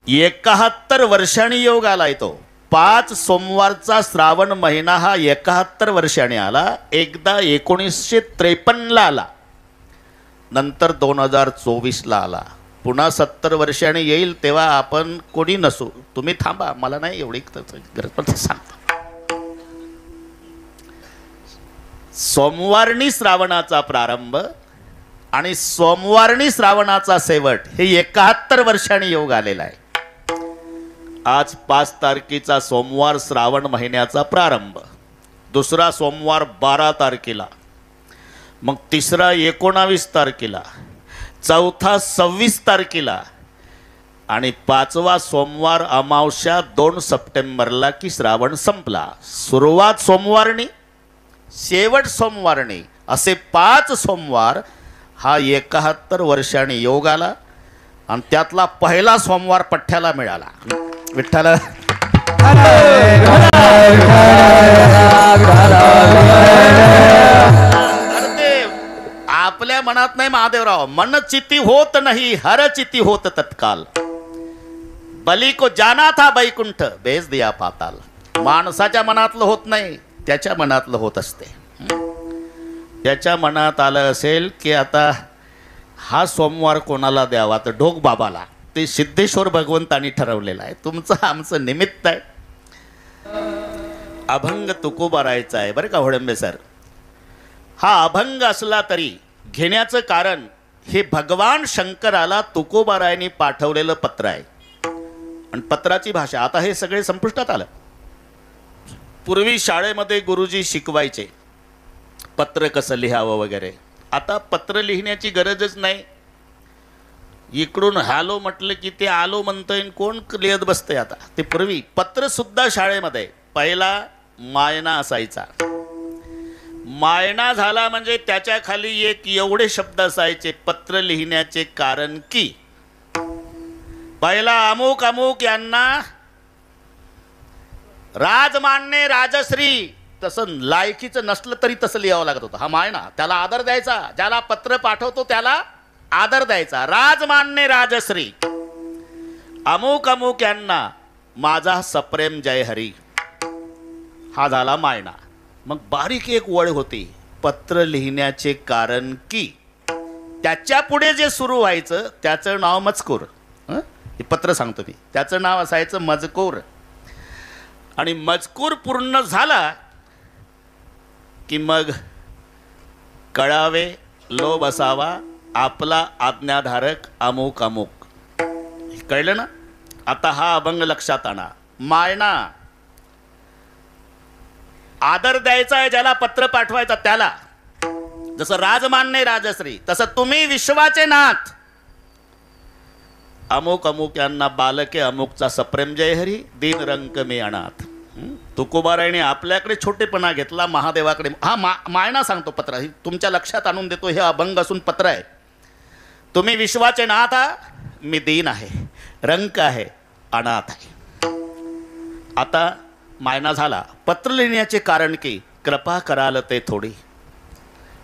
71 वर्षांनी योग आलाय तो. 5 सोमवारचा श्रावण महिना हा 71 वर्षांनी आला. एकदा 1953 आला, नंतर 2024 आला. पुन्हा 70 वर्षांनी येईल तेव्हा आपण कोणी नसू. तुम्ही थांबा, मला नाही एवढी गरज पण सांगतो. सोमवारनी श्रावणाचा प्रारंभ आणि सोमवारनी श्रावणाचा शेवट हे 71 वर्षांनी योग आलेला आहे. आज 5 तारखेचा सोमवार श्रावण महिन्याचा प्रारंभ, दुसरा सोमवार 12 तारखेला, मग तिसरा 19 तारखेला, चौथा 26 तारखेला आणि 5वा सोमवार अमावस्या 2 सप्टेंबरला की श्रावण संपला. सुरुवात सोमवारनी, शेवट सोमवारनी, असे 5 सोमवार हा 71 वर्षांनी योग आला. आणि त्यातला पहिला सोमवार पठ्ठ्याला मिळाला. विठ्ठल आपल्या मनात नाही महादेवराव, मन चिती होत नाही हर चिती होत तत्काल. बली को जाना था बैकुंठ भेज दिया पाताल. माणसाच्या मनातलं होत नाही, त्याच्या मनातलं होत असते. त्याच्या मनात आलं असेल की आता हा सोमवार कोणाला द्यावा, तर ढोक बाबाला. ते सिद्धेश्वर भगवंतांनी ठरवलेलं आहे. तुमचं आमचं निमित्त आहे. अभंग तुकोबारायचा आहे बरं का होडंबे सर. हा अभंग असला तरी घेण्याचं कारण हे भगवान शंकराला तुकोबारायांनी पाठवलेलं पत्र आहे. आणि पत्राची भाषा आता हे सगळे संपुष्टात आलं. पूर्वी शाळेमध्ये गुरुजी शिकवायचे पत्र कसं लिहावं वगैरे. आता पत्र लिहिण्याची गरजच नाही. इकडून हॅलो म्हटलं की ते आलो म्हणतंय, कोण लिहित बसतंय आता. ते पूर्वी पत्र सुद्धा शाळेमध्ये पहिला मायना असायचा. मायना झाला म्हणजे त्याच्या खाली एक एवढे शब्द असायचे पत्र लिहिण्याचे कारण की. पहिला अमुक अमुक यांना राजमान्य राजश्री, तसं लायकीचं नसलं तरी तसं लिहावं लागत होतं. हा मायना, त्याला आदर द्यायचा. ज्याला पत्र पाठवतो त्याला आदर द्यायचा. राजमान्य राजश्री अमुक अमुक यांना माझा सप्रेम जय हरी, हा झाला मायना. मग बारीक एक वळ होती पत्र लिहिण्याचे कारण की. त्याच्या पुढे जे सुरू व्हायचं त्याचं नाव मजकूर. हे पत्र सांगतो मी, त्याचं नाव असायचं मजकूर. आणि मजकूर पूर्ण झाला की मग कळावे लोभ असावा आपला आज्ञाधारक अमुक अमुक. कळलं ना. आता हा अभंग लक्षात आणा. मायना आदर द्यायचा आहे ज्याला पत्र पाठवायचा त्याला. जसं राजमान्य राजश्री, तसं तुम्ही विश्वाचे नाथ अमुक अमुक यांना बालके अमुकचा सप्रेम जय हरी दीन रंक मे अनाथ. तुकोबारायने आपल्याकडे छोटेपणा घेतला, महादेवाकडे. हा मायना सांगतो पत्र, तुमच्या लक्षात आणून देतो. हे अभंग असून पत्र आहे. तुम्ही विश्वाचे नाथ, मी दीन आहे, रंक आहे, अनाथ आहे. आता मायना झाला. पत्र लिहिण्याचे कारण की कृपा कराल ते थोडी.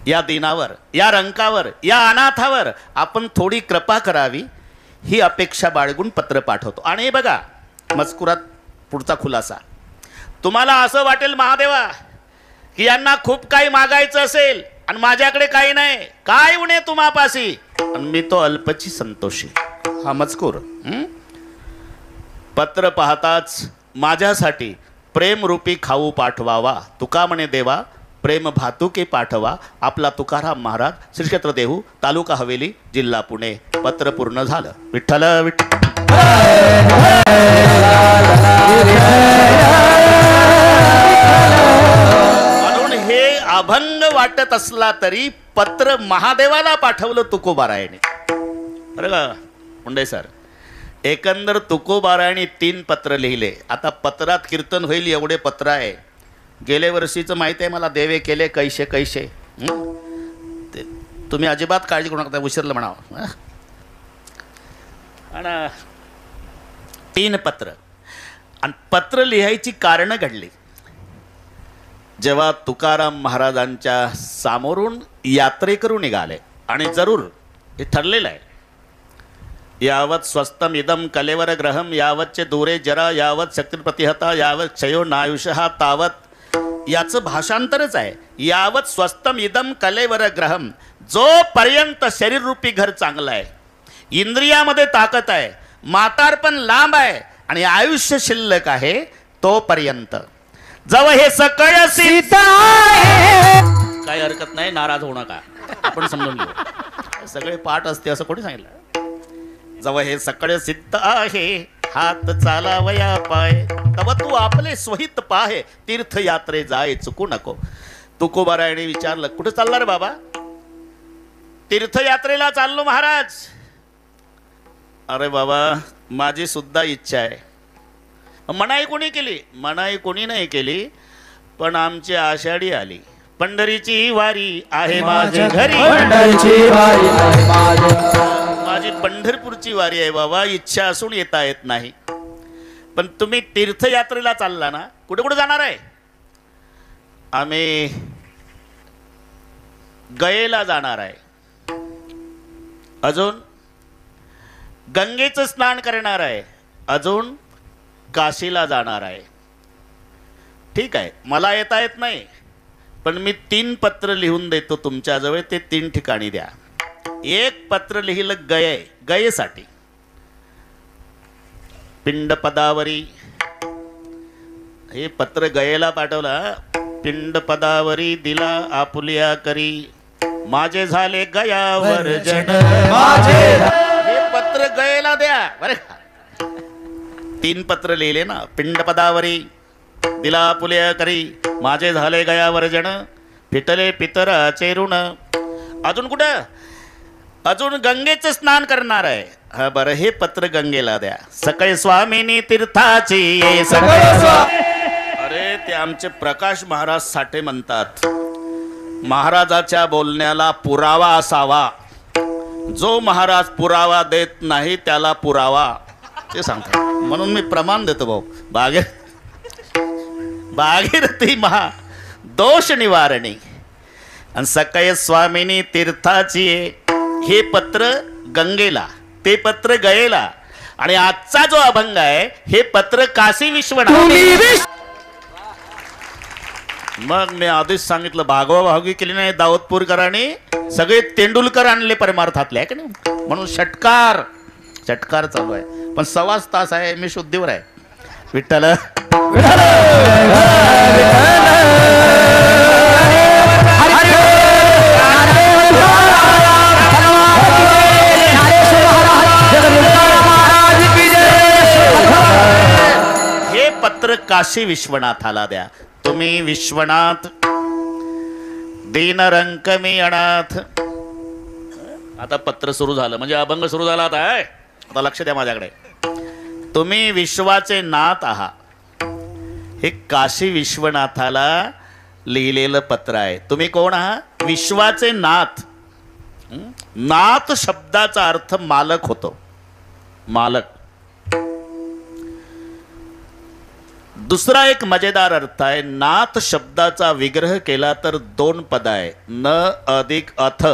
या दीनावर, या रंकावर, या अनाथावर आपण थोडी कृपा करावी ही अपेक्षा बाळगून पत्र पाठवतो. आणि बघा मजकुरात पुढचा खुलासा. तुम्हाला असं वाटेल महादेवा की यांना खूप काही मागायचं असेल आणि माझ्याकडे काही नाही, काय उणे तुम्हापाशी, आणि मी तो अल्पची संतोषी. हा मजकूर. पत्र पाहताच माझ्यासाठी प्रेमरूपी खाऊ पाठवावा. तुका म्हणे देवा प्रेम भातुके पाठवा. आपला तुकाराम महाराज, श्री क्षेत्र देहू, तालुका हवेली, जिल्हा पुणे. पत्र पूर्ण झालं. विठ्ठल विठ्ठल. म्हणून हे अभंग वाटत असला तरी पत्र महादेवाला पाठवलं तुकोबारायाने. बरं का मुंडे सर. एकंदर तुकोबारायाने 3 पत्र लिहिले. आता पत्रात कीर्तन होईल एवढे पत्र आहे. गेल्या वर्षीचं माहिती आहे मला, देवे केले कैसे कैसे. तुम्ही अजिबात काळजी करू नका, उशिरलं म्हणावं. आणि 3 पत्र. आणि पत्र लिहायची कारणं घडली जेव्हा तुकाराम महाराजांच्या सामोरून यात्रेकरू निघाले. आणि जरूर हे ठरलेलं आहे, यावत स्वस्तम इदम कलेवर ग्रहम यावतचे दूरे जरा यावत शक्तिप्रतिहता यावत क्षयो नायुषहा तावत. याचं भाषांतरच आहे. यावत स्वस्तम इदम कलेवर ग्रहम, जोपर्यंत शरीररूपी घर चांगलं आहे, इंद्रियामध्ये ताकद आहे, म्हातारपण लांब आहे आणि आयुष्य शिल्लक आहे, तोपर्यंत जव हे सकळ सिद्ध आहे. काही हरकत नाही, नाराज होऊ नका, आपण समजून घेऊ. सगळे पाठ असते असं कोणी सांगितलं? जव हे सकळ सिद्ध आहे, हात चालावया पाय, तव तू आपले स्वहित पाहे, तीर्थयात्रे जाय चुकू नको. तुकोबारायने विचारलं, कुठे चालला रे बाबा? तीर्थयात्रेला चाललो महाराज. अरे बाबा, माझी सुद्धा इच्छा आहे. मनाई कोणी केली? मनाई कोणी नाही केली, पण आमची आषाढी आली. पंढरीची वारी आहे माझ्या घरी, माझी पंढरपूरची वारी आहे बाबा. इच्छा असून येता येत नाही. पण तुम्ही तीर्थयात्रेला चालला ना, कुठे कुठे जाणार आहे? आम्ही गयेला जाणार आहे, अजून गंगेचं स्नान करणार आहे, अजून काशीला जाणार आहे. ठीक आहे, मला येता येत नाही, पण मी 3 पत्र लिहून देतो तुमच्याजवळ, ते 3 ठिकाणी द्या. एक पत्र लिहिलं गयेसाठी, पिंड पदावरी. हे पत्र गयेला पाठवला. पिंड पदावरी दिला आपुलिया करी, माझे झाले गयावर जन. हे पत्र गयेला द्या बरं का. 3 पत्र लिहिले ना, पिंड पदावरी दिला आपुलिया करी, माझे झाले गयावर जन, फिटले पितराचे ऋण. अजून कुठं? अजून गंगेचं स्नान करणार आहे. हा बरं, हे पत्र गंगेला द्या. सकाळी स्वामिनी तीर्थाची ये सकाळी. अरे ते आमचे प्रकाश महाराज साठे म्हणतात, महाराजाच्या बोलण्याला पुरावा असावा, जो महाराज पुरावा देत नाही त्याला पुरावा, ते सांगतात. म्हणून मी प्रमाण देतो भाऊ. भागीरथी महा दोष निवारणी आणि सकाळी स्वामिनी तीर्थाची. हे पत्र गंगेला, ते पत्र गयेला, आणि आजचा जो अभंग आहे हे पत्र काशी विश्वनाथ. मग मी आधीच सांगितलं, भागवाभागी केली नाही दाऊदपूरकरांनी, सगळे तेंडुलकर आणले परमार्थातले, आहे की नाही? म्हणून षटकार चालू आहे. पण 1.25 तास आहे, मी शुद्धीवर आहे. विठ्ठल हे पत्र काशी विश्वनाथाला द्या. तुम्ही विश्वनाथ, दीन रंक मी अनाथ. आता पत्र सुरू झालं, म्हणजे अभंग सुरू झाला. आता लक्ष द्या माझ्याकडे. तुम्ही विश्वाचे नाथ आहात. हे काशी विश्वनाथाला लिहिलेलं पत्र आहे. तुम्ही कोण आहात? विश्वाचे नाथ. नाथ शब्दाचा अर्थ मालक होतो, मालक. दुसरा एक मजेदार अर्थ आहे. नाथ शब्दाचा विग्रह केला तर 2 पद आहे, न अधिक अथ,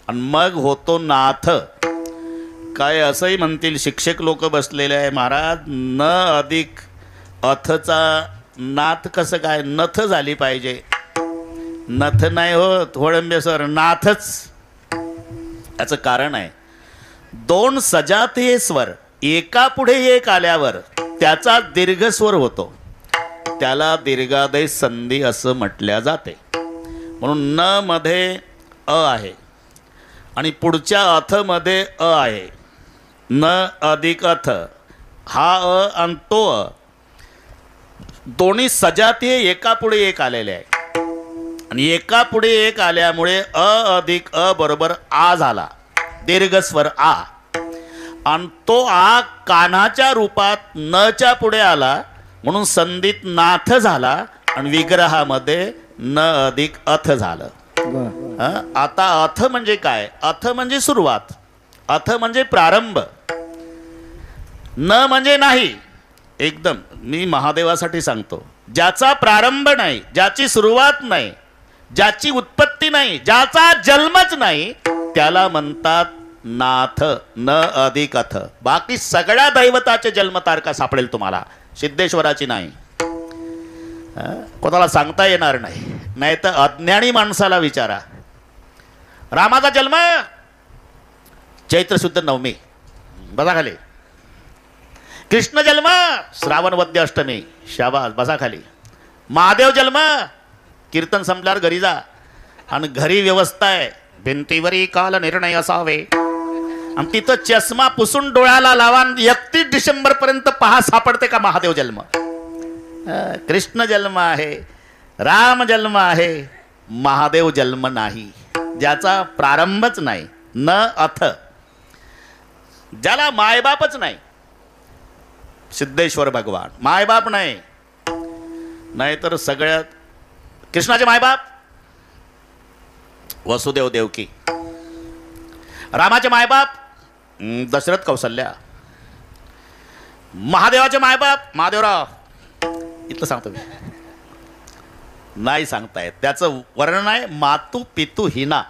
आणि मग होतो नाथ. काय असंही म्हणतील शिक्षक लोक बसलेले आहे, महाराज न अधिक अथचा नाथ कसं काय? नथ झाली पाहिजे. नथ नाही होत होळंबे सर, नाथच. याचं कारण आहे, 2 सजातीय स्वर एका पुढे एक आल्यावर त्याचा दीर्घस्वर होतो, त्याला दीर्घादेश संधी असं म्हटल्या जाते. म्हणून न मध्ये अ आहे आणि पुढच्या अथ मध्ये अ आहे. न अधिक अथ, हा अ आणि तो अ, दोन्ही सजातीय एका पुढे एक आलेले आहे. आणि एका पुढे एक आल्यामुळे अ अधिक अ बरोबर आ झाला, दीर्घस्वर आ. आणि तो आ कानाच्या रूपात नच्या पुढे आला, म्हणून संधीत नाथ झाला आणि विग्रहामध्ये न अधिक अथ झालं. आता अथ म्हणजे काय? अथ म्हणजे सुरुवात, अथ म्हणजे प्रारंभ, न म्हणजे नाही. एकदम मी महादेवासाठी सांगतो, ज्याचा प्रारंभ नाही, ज्याची सुरुवात नाही, ज्याची उत्पत्ती नाही, ज्याचा जन्मच नाही, त्याला म्हणतात नाथ न अधिक अथ. बाकी सगळ्या दैवताचे जन्मतारखा सापडेल तुम्हाला, सिद्धेश्वराची नाही. कोणाला सांगता येणार नाही. नाही तर अज्ञानी माणसाला विचारा. रामाचा जन्म चैत्र शुद्ध नवमी, बसा खाली. कृष्ण जन्म श्रावण वद्य अष्टमी, शाबास, बसा खाली. महादेव जन्म कीर्तन संपल्यावर घरी जा, आणि घरी व्यवस्था आहे, भिंतीवरी काल निर्णय असावे, आणि तिथं चष्मा पुसून डोळ्याला लावा. 31 डिसेंबर पर्यंत पहा सापडते का महादेव जन्म. कृष्ण जन्म आहे, राम जन्म आहे, महादेव जन्म नाही, ज्याचा प्रारंभच नाही. न अथ, ज्याला मायबापच नाही. सिद्धेश्वर भगवान मायबाप नाही. नाहीतर सगळ्यात कृष्णाचे मायबाप वसुदेव देवकी, रामाचे मायबाप दशरथ कौसल्या, महादेवाचे मायबाप महादेवराव. इथलं सांगतो मी, नाही सांगतायत. त्याचं वर्णन आहे मातू पितू हिना.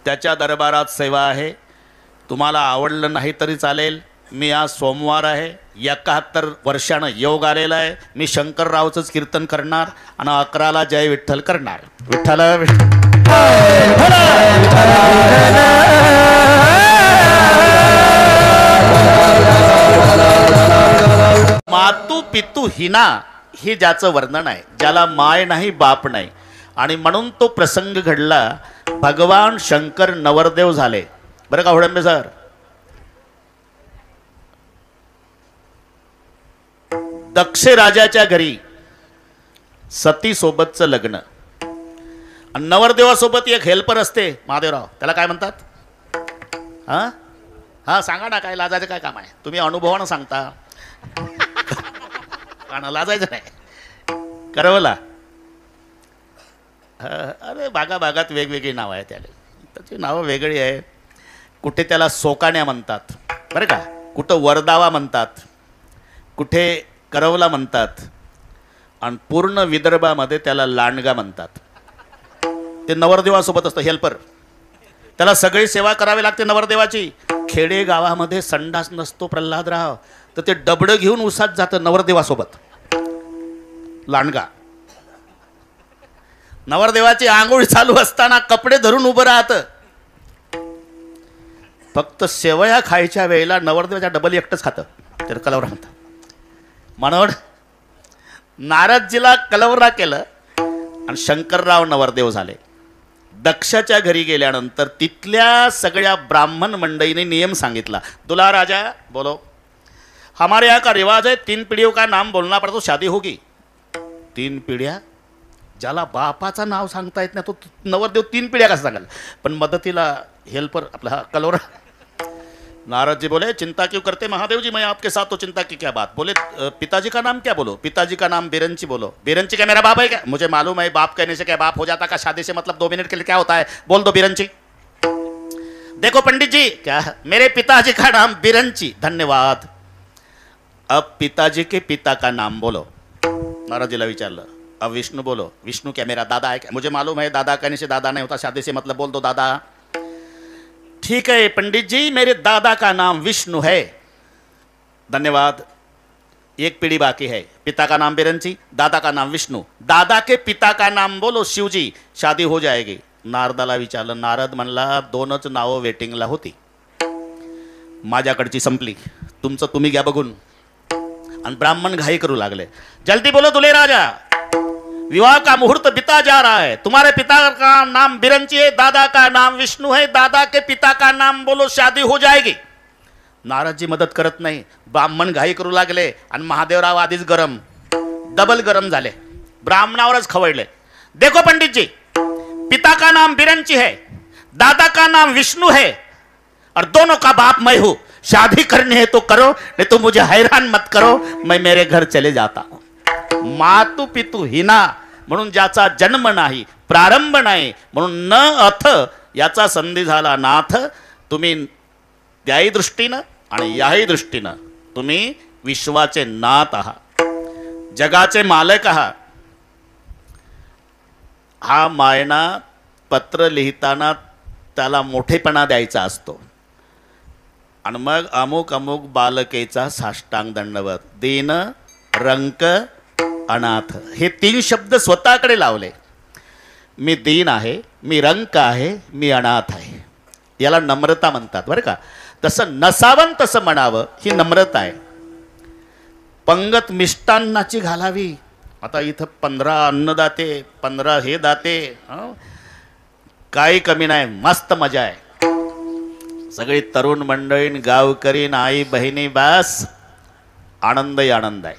त्याच्या दरबारात सेवा आहे. तुम्हाला आवडलं नाही तरी चालेल. मी आज सोमवार आहे, 71 वर्षानं योग आलेला आहे. मी शंकररावचंच कीर्तन करणार आणि 11ला जय विठ्ठल करणार. विठ्ठल मातू पितू हिना हे ज्याचं वर्णन आहे, ज्याला माय नाही बाप नाही. आणि म्हणून तो प्रसंग घडला. भगवान शंकर नवरदेव झाले. बरं का होडंबे सर, दक्ष राजाच्या घरी सती सोबतचं लग्न, आणि नवरदेवासोबत एक हेल्पर असते महादेवराव, त्याला काय म्हणतात? हा हा सांगा ना, काय लाजायचं काय काम आहे? तुम्ही अनुभवानं सांगता. कारण लाजायचं नाही. करवला, अरे भागाभागात वेगवेगळी नावं आहेत. त्याला त्याची नावं वेगळी आहे. कुठे त्याला सोकाण्या म्हणतात बरं का, कुठं वरदावा म्हणतात, कुठे करवला म्हणतात, आणि पूर्ण विदर्भामध्ये त्याला लांडगा म्हणतात. ते नवरदेवासोबत असतं हेल्पर. त्याला सगळी सेवा करावी लागते नवरदेवाची. खेडे गावामध्ये संडास नसतो प्रल्हादराव, तर ते डबडं घेऊन उसात जातं नवरदेवासोबत. लांडगा नवरदेवाची आंघोळ चालू असताना कपडे धरून उभं राहतं. फक्त शेवया खायच्या वेळेला नवरदेवाच्या डबल एकटंच खातं. तर कलवरा म्हणतात. म्हणून नारदजीला कलवरा केलं आणि शंकरराव नवरदेव झाले. दक्षाच्या घरी गेल्यानंतर तिथल्या सगळ्या ब्राह्मण मंडळीने नियम सांगितला. तुला राजा बोलो, हमारे यहाँ का रिवाज है 3 पीढ़ियों का नाम बोलना पड़ता तो शादी होगी. 3 पिढ्या? ज्याला बापाचं नाव सांगता येत नाही तो नवरदेव 3 पिढ्या कसं सांगाल? पण मदतीला हेल्पर आपला हा कलवरा. नारद जी बोले, चिंता क्यों करते महादेव जी, मैं आपके साथ, तो चिंता की क्या बात. बोले पिताजी का नाम क्या बोलो? पिताजी का नाम बिरंची बोलो. बिरंची क्या मेरा बाप है क्या? मुझे मालूम है बाप कहने से क्या बाप हो जाता का? शादी से मतलब 2 मिनट के लिए क्या होता है? बोल दो बिरंची. देखो पंडित जी, क्या मेरे पिताजी का नाम बिरंची. धन्यवाद. अब पिताजी के पिता का नाम बोलो. नारद जीला विचारलं. अब विष्णु बोलो. विष्णु क्या मेरा दादा है क्या? मुझे मालूम है दादा कहने से दादा नहीं होता, शादी से मतलब बोल दो दादा. ठीक है पंडित जी, मेरे दादा का नाम विष्णु है. धन्यवाद. एक पीढ़ी बाकी है. पिता का नाम बिरंची, दादा का नाम विष्णु. दादा के पिता का नाम बोलो शिवजी, शादी हो जाएगी. नारदाला विचारलं. नारद म्हणला 2च नावं वेटिंगला होती, माझ्याकडची संपली, तुमचं तुम्ही घ्या बघून. आणि ब्राह्मण घाई करू लागले. जल्दी बोलो दुले राजा, विवाह का मुहूर्त बीता जा रहा है. तुम्हारे पिता का नाम बिरंची है, दादा का नाम विष्णु है, दादा के पिता का नाम बोलो, शादी हो जाएगी. नारदजी मदत करत नाही. ब्राह्मण घाई करू लागले आणि महादेवराव आधीच गरम, डबल गरम झाले. ब्राह्मणावरच खवळले. देखो पंडित जी, पिता का नाम बिरंची है, दादा का नाम विष्णु है, और दोनों का बाप मैं हूं. शादी करनी है तो करो, नहीं तो मुझे हैरान मत करो, मैं मेरे घर चले जाता हूं. मातू पितू हिना, म्हणून ज्याचा जन्म नाही, प्रारंभ नाही, म्हणून न अथ याचा संधी झाला नाथ. तुम्ही त्याही दृष्टीनं आणि याही दृष्टीनं तुम्ही विश्वाचे नाथ आहात, जगाचे मालक आहात. हा मायना पत्र लिहिताना त्याला मोठेपणा द्यायचा असतो. आणि मग अमुक अमुक बालकेचा साष्टांग दंडवत. दीन, रंक, अनाथ हे 3 शब्द स्वतःकडे लावले. मी दीन आहे, मी रंक आहे, मी अनाथ आहे. याला नम्रता म्हणतात बरं का. तसं नसावं तसं म्हणावं ही नम्रता आहे. पंगत मिष्टान्नाची घालावी. आता इथं 15 अन्नदाते, 15 हे दाते, काही कमी नाही, मस्त मजा आहे. सगळी तरुण मंडळी, गावकरी, आई बहिणी, बास आनंदही आनंद आहे.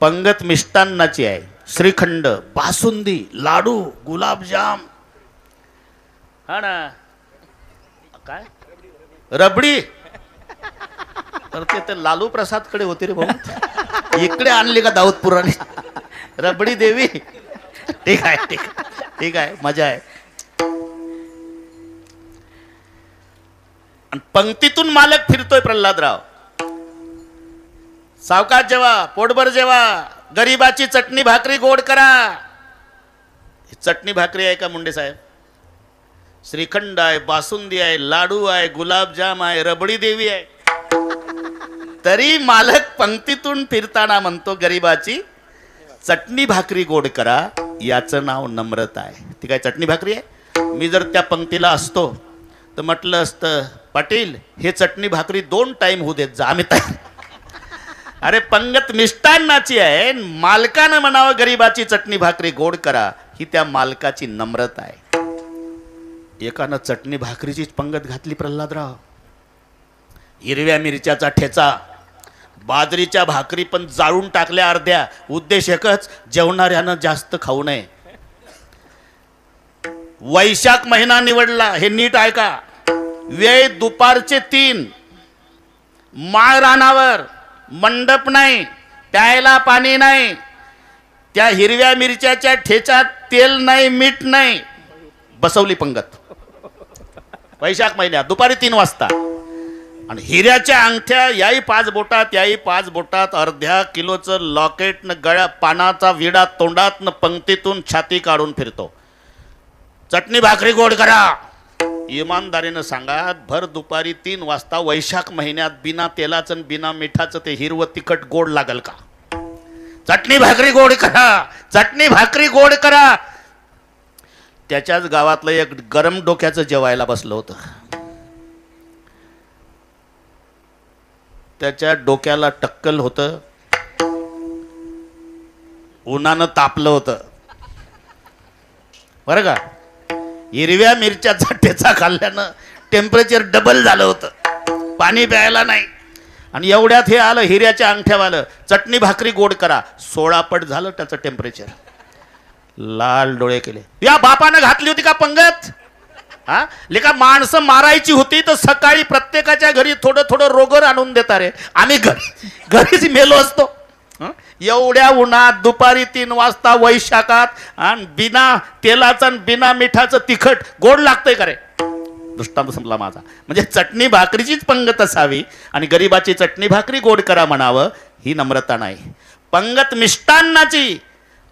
पंगत मिष्टान्नाची आहे. श्रीखंड, बासुंदी, लाडू, गुलाबजाम, हा ना, काय रबडी, तर ते लालू प्रसाद कडे होती रे भाऊ. इकडे आणली का दाऊदपुराने रबडी देवी. ठीक आहे, ठीक आहे, ठीक आहे, मजा आहे. पंक्तीतून मालक फिरतोय प्रल्हादराव. सावकाश जेवा, पोटभर जेवा, गरीबाची चटणी भाकरी गोड करा. चटणी भाकरी आहे का मुंडे साहेब? श्रीखंड आहे, बासुंदी आहे, लाडू आहे, गुलाबजाम आहे, रबडी देवी आहे. तरी मालक पंक्तीतून फिरताना म्हणतो गरीबाची चटणी भाकरी गोड करा. याचं नाव नम्रता आहे. ती काय चटणी भाकरी आहे? मी जर त्या पंक्तीला असतो तर म्हटलं असतं, पाटील हे चटणी भाकरी 2 टाइम होऊ देत जा, आम्ही तयार. अरे पंगत मिष्टान्नाची आहे, मालकानं म्हणावं गरीबाची चटणी भाकरी गोड करा, ही त्या मालकाची नम्रता आहे. एकानं चटणी भाकरीचीच पंगत घातली प्रल्हादराव. हिरव्या मिरच्याचा ठेचा, बाजरीच्या भाकरी पण जाळून टाकल्या अर्ध्या. उद्देश एकच, जेवणाऱ्यानं जास्त खाऊ नये. वैशाख महिना निवडला, हे नीट ऐका. वेळ दुपारचे 3. माळ रानावर, मंडप नाही, प्यायला पाणी नाही, त्या हिरव्या मिरच्याच्या ठेच्यात तेल नाही, मीठ नाही. बसवली पंगत वैशाख महिन्यात दुपारी 3 वाजता. आणि हिऱ्याच्या अंगठ्या, याही 5 बोटात, याही 5 बोटात, अर्ध्या किलोचं लॉकेट न गळ्या, पानाचा विडा तोंडात न पंक्तीतून छाती काढून फिरतो. चटणी भाकरी गोड करा. इमानदारीनं सांगा, भर दुपारी 3 वाजता वैशाख महिन्यात बिना तेलाचं बिना मिठाचं ते हिरवं तिखट गोड लागल का? चटणी भाकरी गोड करा, चटणी भाकरी गोड करा. त्याच्याच गावातलं एक गरम डोक्याचं जेवायला बसलं होतं. त्याच्या डोक्याला टक्कल होतं, उन्हानं तापलं होतं बरं का. हिरव्या मिरच्याचा ठेचा खाल्ल्यानं टेम्परेचर डबल झालं होतं, पाणी प्यायला नाही. आणि एवढ्यात हे आलं हिऱ्याच्या अंगठ्यावालं, चटणी भाकरी गोड करा. 16 पट झालं त्याचं टेम्परेचर. लाल डोळे केले. या बापानं घातली होती का पंगत? हा, लेका माणसं मारायची होती तर सकाळी प्रत्येकाच्या घरी थोडं थोडं रोगर आणून देता रे. आम्ही घरीच मेलो असतो. एवढ्या उन्हात दुपारी 3 वाजता वैशाखात, आणि बिना तेलाचं आणि बिना मिठाचं तिखट गोड लागतंय का रे? दृष्टांत संपला माझा. म्हणजे चटणी भाकरीचीच पंगत असावी आणि गरीबाची चटणी भाकरी गोड करा म्हणावं, ही नम्रता नाही. पंगत मिष्टान्नाची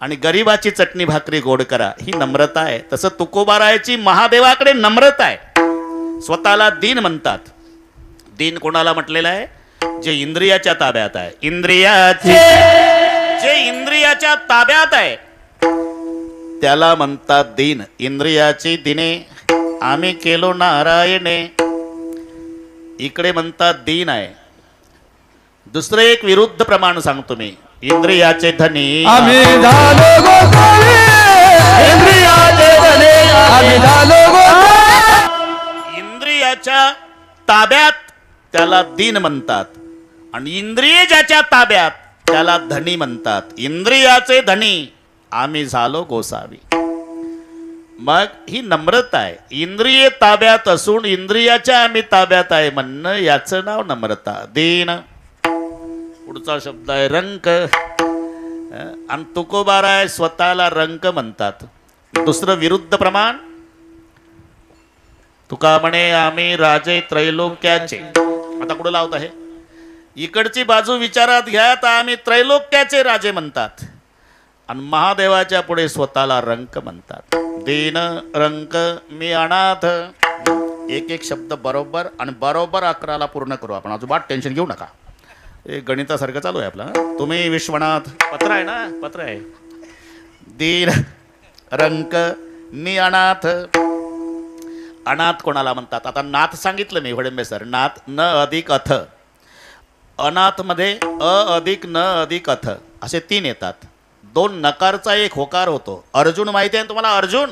आणि गरीबाची चटणी भाकरी गोड करा, ही नम्रता आहे. तसं तुकोबारायाची महादेवाकडे नम्रता आहे. स्वतःला दीन म्हणतात. दीन कोणाला म्हटलेलं आहे? जे इंद्रियाच्या ताब्यात आहे. जे इंद्रियाच्या ताब्यात आहे त्याला म्हणतात दीन. इंद्रियाची दिने आम्ही केलो नारायणे, इकडे म्हणतात दीन आहे. दुसरं एक विरुद्ध प्रमाण सांगतो मी. इंद्रियाचे धनी आम्ही झालो गोसावी, इंद्रियाचे धनी आम्ही झालो गोसावी. इंद्रियाच्या ताब्यात त्याला दीन म्हणतात आणि इंद्रिय ज्याच्या ताब्यात त्याला धनी म्हणतात. इंद्रियाचे धनी आम्ही झालो गोसावी. मग ही नम्रता आहे. इंद्रिय ताब्यात असून इंद्रियाच्या आम्ही ताब्यात आहे म्हणणं, याचं नाव नम्रता. दीन. पुढचा शब्द आहे रंक. आणि तुकोबाराय स्वतःला रंक म्हणतात. दुसरं विरुद्ध प्रमाण, तुका म्हणे आम्ही राजे त्रैलोक्याचे. आता कुठं लावत आहे? इकडची बाजू विचारात घ्या तर आम्ही त्रैलोक्याचे राजे म्हणतात आणि महादेवाच्या पुढे स्वतःला रंक म्हणतात. दीन रंक मी अनाथ. एक एक शब्द बरोबर आणि बरोबर 11ला पूर्ण करू आपण. अजिबात टेन्शन घेऊ नका. एक गणितासारखं चालू आहे आपलं. तुम्ही विश्वनाथ पत्र आहे ना, पत्र आहे. दीन रंक मी अनाथ. अनाथ कोणाला म्हणतात? आता नाथ सांगितलं मी वडंबे सर. नाथ न अधिक अथ. अनाथमध्ये अ अधिक न अधिक अथ असे 3 येतात. 2 नकारचा एक होकार होतो. अर्जुन माहिती आहे तुम्हाला? अर्जुन,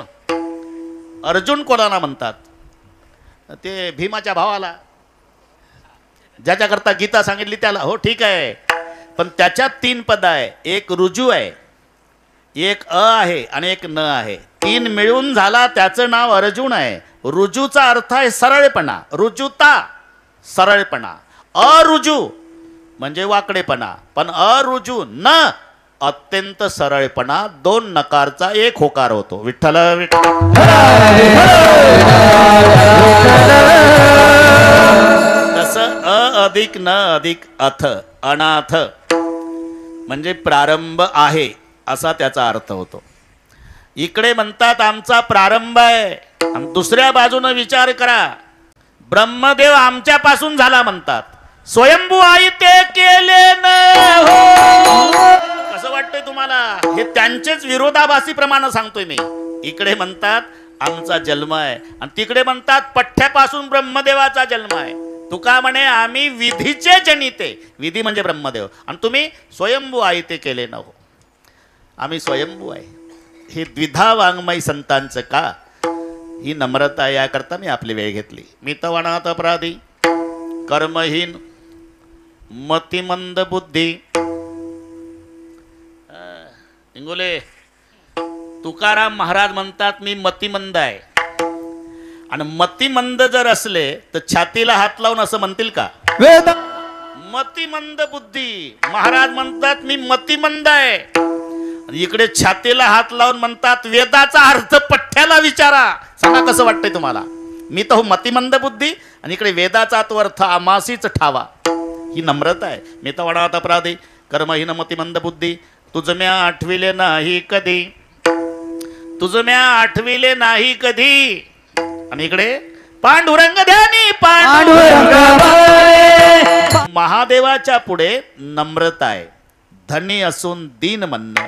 अर्जुन कोणाला म्हणतात? ते भीमाच्या भावाला, ज्याच्याकरता गीता सांगितली त्याला. हो ठीक आहे, पण त्याच्यात 3 पद आहे. एक रुजू आहे, एक अ आहे आणि एक न आहे. 3 मिळून झाला त्याचं नाव अर्जुन आहे. रुजूचा अर्थ आहे सरळपणा. रुजूता सरळपणा. अरुजू म्हणजे वाकडेपणा. पण अरुजू न अत्यंत सरळपणा. 2 नकारचा एक होकार होतो. विठ्ठल विठ्ठल. तसं अ अधिक न अधिक अथ अनाथ म्हणजे प्रारंभ आहे असा त्याचा अर्थ होतो. इकडे म्हणतात आमचा प्रारंभ आहे. दुसऱ्या बाजूने विचार करा, ब्रह्मदेव आमच्यापासून झाला म्हणतात. स्वयंभू आई ते केले न हो. कसं वाटतंय तुम्हाला? हे त्यांचेच विरोधाभासी प्रमाणे सांगतोय मी. इकडे म्हणतात आमचा जन्म आहे आणि तिकडे म्हणतात पठ्ठ्यापासून ब्रह्मदेवाचा जन्म आहे. तुका म्हणे आम्ही विधीचे जनिते. विधी म्हणजे ब्रह्मदेव आणि तुम्ही स्वयंभू आई ते केले न हो. आम्ही स्वयंभू आहे. हे द्विधा वाङ्मय संतांचं का? ही नम्रता याकरता मी आपली वेळ घेतली. मी तर अनाथ अपराधी, कर्महीन, मतिमंद बुद्धी. इंगोले तुकाराम महाराज म्हणतात मी मतिमंद आहे. आणि मतिमंद जर असले तर छातीला हात लावून असं म्हणतील का? वेद मतिमंद बुद्धी. महाराज म्हणतात मी मतिमंद आहे. इकडे छातीला हात लावून म्हणतात वेदाचा अर्थ पठ्ठ्याला विचारा. सांगा कसं वाटतंय तुम्हाला? मी तर हो मतिमंद बुद्धी आणि इकडे वेदाचा तो अर्थ आमासीच ठावा. ही नम्रता आहे. मी तर अनाथ अपराधी, कर्महीन, मतिमंद बुद्धी. तुझ म्या आठविले नाही कधी, तुझ म्या आठविले नाही कधी. आणि इकडे पांडुरंग ध्यानी पांडुरंग. महादेवाच्या पुढे नम्रता आहे. धनी असून दीन म्हणणं,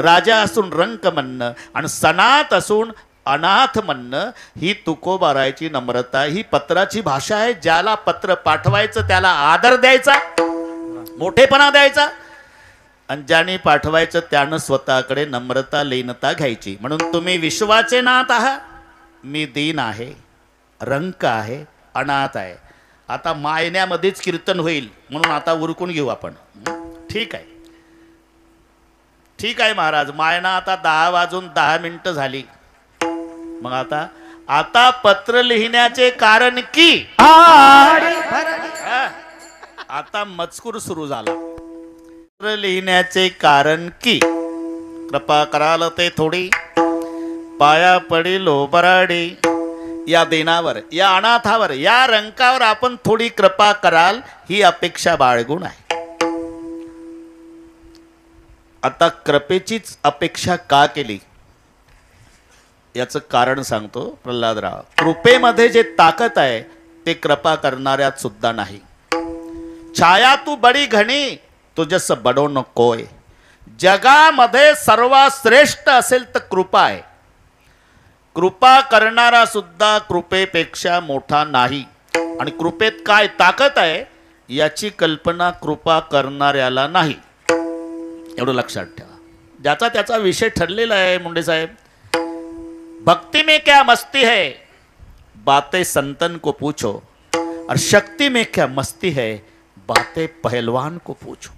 राजा असून रंक म्हणणं आणि सनात असून अनाथ म्हणणं ही तुकोबारायची नम्रता. ही पत्राची भाषा आहे. ज्याला पत्र पाठवायचं त्याला आदर द्यायचा, मोठेपणा द्यायचा आणि ज्याने पाठवायचं त्यानं स्वतःकडे नम्रता लीनता घ्यायची. म्हणून तुम्ही विश्वाचे नाथ आहात. मी दीन आहे, रंक आहे, अनाथ आहे. आता मायण्यामध्येच कीर्तन होईल म्हणून आता उरकून घेऊ आपण. ठीक आहे, ठीक आहे महाराज. मायना आता 10 वाजून 10 मिनिटं झाली. मग आता पत्र लिहिण्याचे कारण की आता मजकूर सुरू झाला. पत्र लिहिण्याचे कारण की कृपा कराल ते थोडी पाया पडी लोबराडी. या दिनावर, या अनाथावर, या रंकावर आपण थोडी कृपा कराल ही अपेक्षा बाळगून आहे. आता कृपेचीच अपेक्षा का केली याचं कारण सांगतो प्रल्हादराव. कृपेमध्ये जे ताकद आहे ते कृपा करणाऱ्यात सुद्धा नाही. छाया तू बडी घणी तुझस बडो नकोय. जगामध्ये सर्वात श्रेष्ठ असेल तर कृपा आहे. कृपा करणारा सुद्धा कृपेपेक्षा मोठा नाही. आणि कृपेत काय ताकद आहे याची कल्पना कृपा करणाऱ्याला नाही. एवढं लक्षात ठेवा. ज्याचा त्याचा विषय ठरलेला आहे. मुंडे साहेब, भक्ति में क्या मस्ती है बातें संतन को पूछो और शक्ति में क्या मस्ती है बातें पहलवान को पूछो.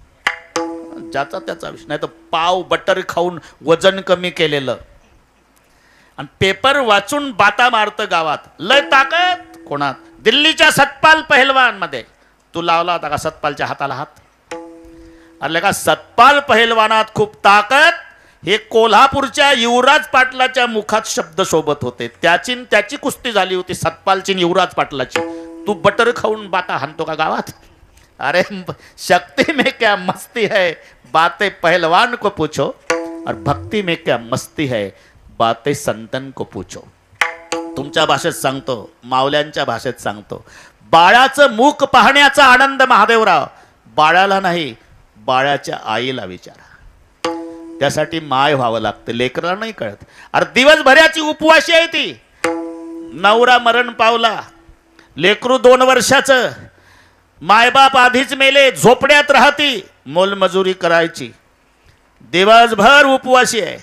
ज्याचा त्याचा विषय. नाही तर पाव बटर खाऊन वजन कमी केलेलं आणि पेपर वाचून बाता मारतं गावात. लय ताकद कोणात? दिल्लीच्या सतपाल पहलवान मध्ये. तू लावला होता का सतपालच्या हाताला हात? अरे का सतपाल पहलवानात खूप ताकद. हे कोल्हापूरच्या युवराज पाटलाच्या मुखात शब्द शोभत होते. त्याची कुस्ती झाली होती सतपालची युवराज पाटलाची. तू बटर खाऊन बाता हाणतो का गावात? अरे शक्ति में क्या मस्ती है बातें पहलवान को पूछो और भक्ति में क्या मस्ती है बातें संतन को पूछो. तुमच्या भाषेत सांगतो, मावल्यांच्या भाषेत सांगतो, बाळाचं मुख पाहण्याचा आनंद महादेवराव बाळाला नाही, बाळाच्या आईला विचारा. त्यासाठी माय व्हावं लागतं, लेकराला नाही कळत. अरे दिवसभराची उपवाशी आहे ती. नवरा मरण पावला, लेकरू 2 वर्षाचं, मायबाप आधीच मेले, झोपड्यात राहती, मोलमजुरी करायची, दिवसभर उपवासी आहे.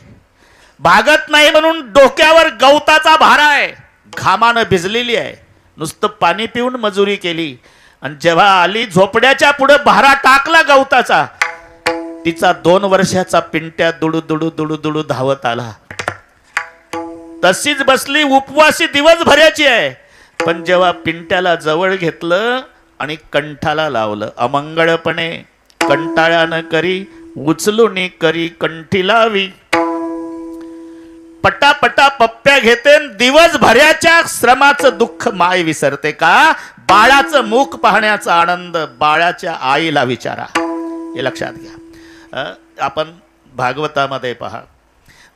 भागत नाही म्हणून डोक्यावर गवताचा भारा आहे, घामानं भिजलेली आहे, नुसतं पाणी पिऊन मजुरी केली. आणि जेव्हा आली झोपड्याच्या पुढे भारा टाकला गवताचा, तिचा 2 वर्षाचा पिंट्या दुडू दुडू दुडू दुडू धावत आला. तशीच बसली, उपवासी दिवसभराची आहे. पण जेव्हा पिंट्याला जवळ घेतलं आणि कंठाला लावलं, अमंगळपणे कंटाळ्यानं करी, उचलून करी कंठी लावी. पटापटा पप्प्या घेते, दिवसभराच्या श्रमाचं दुःख माय विसरते का? बाळाचं मुख पाहण्याचा आनंद बाळाच्या आईला विचारा. हे लक्षात घ्या. आपण भागवतामध्ये पहा,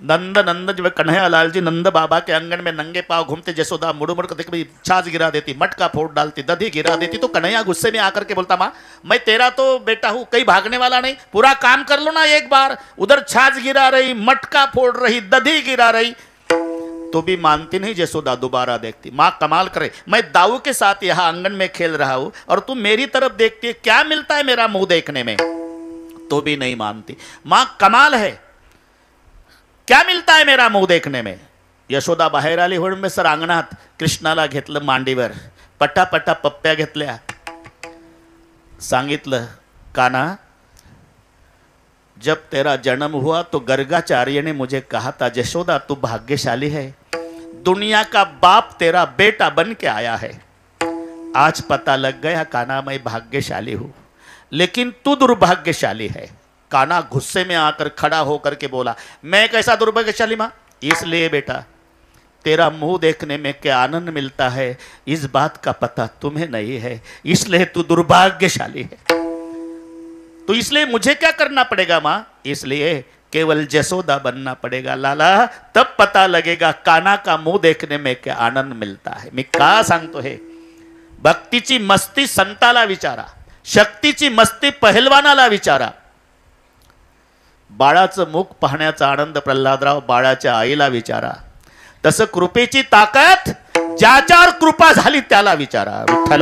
नंद नंद जब कन्हैया लाल जी नंद बाबा के आंगन में नंगे पांव घूमते, जसोदा मुड़ मुड़ कर देखी छाछ गिरा देती, मटका फोड़ डालती, दधी गिरा देती, तो कन्हैया गुस्से में आकर के बोलता, माँ मैं तेरा तो बेटा हूँ, कहीं भागने वाला नहीं, पूरा काम कर लो ना एक बार. उधर छाछ गिरा रही, मटका फोड़ रही, दधी गिरा रही, तो भी मानती नहीं. जसोदा दोबारा देखती, माँ कमाल करे, मैं दाऊ के साथ यहाँ आंगन में खेल रहा हूँ और तू मेरी तरफ देखती है, क्या मिलता है मेरा मुंह देखने में? तो भी नहीं मानती. माँ कमाल है, क्या मिलता है मेरा मुंह देखने में? यशोदा बाहेर आली, म्हणून सर अंगणात कृष्णाला घेतलं मांडीवर, पटापटा पप्प्या घेतल्या, सांगितलं, काना जब तेरा जन्म हुआ तो गर्गाचार्य ने मुझे कहा था, यशोदा तू भाग्यशाली है, दुनिया का बाप तेरा बेटा बन के आया है. आज पता लग गया काना मैं भाग्यशाली हूं, लेकिन तू दुर्भाग्यशाली है. काना गुस्से में आकर खड़ा होकर के बोला, मैं कैसा दुर्भाग्यशाली मां? इसलिए बेटा तेरा मुंह देखने में क्या आनंद मिलता है इस बात का पता तुम्हें नहीं है, इसलिए तू दुर्भाग्यशाली है. तो इसलिए मुझे क्या करना पड़ेगा मां? इसलिए केवल जसोदा बनना पड़ेगा लाला, तब पता लगेगा काना का मुंह देखने में क्या आनंद मिलता है. मी का सांगतो हे? भक्तीची मस्ती संताला विचारा, शक्तीची मस्ती पहलवानाला विचारा. बाळाचं मुख पाहण्याचा आनंद प्रल्हादराव बाळाच्या आईला विचारा. तसं कृपेची ताकद ज्याच्यावर कृपा झाली त्याला विचारा. विठ्ठल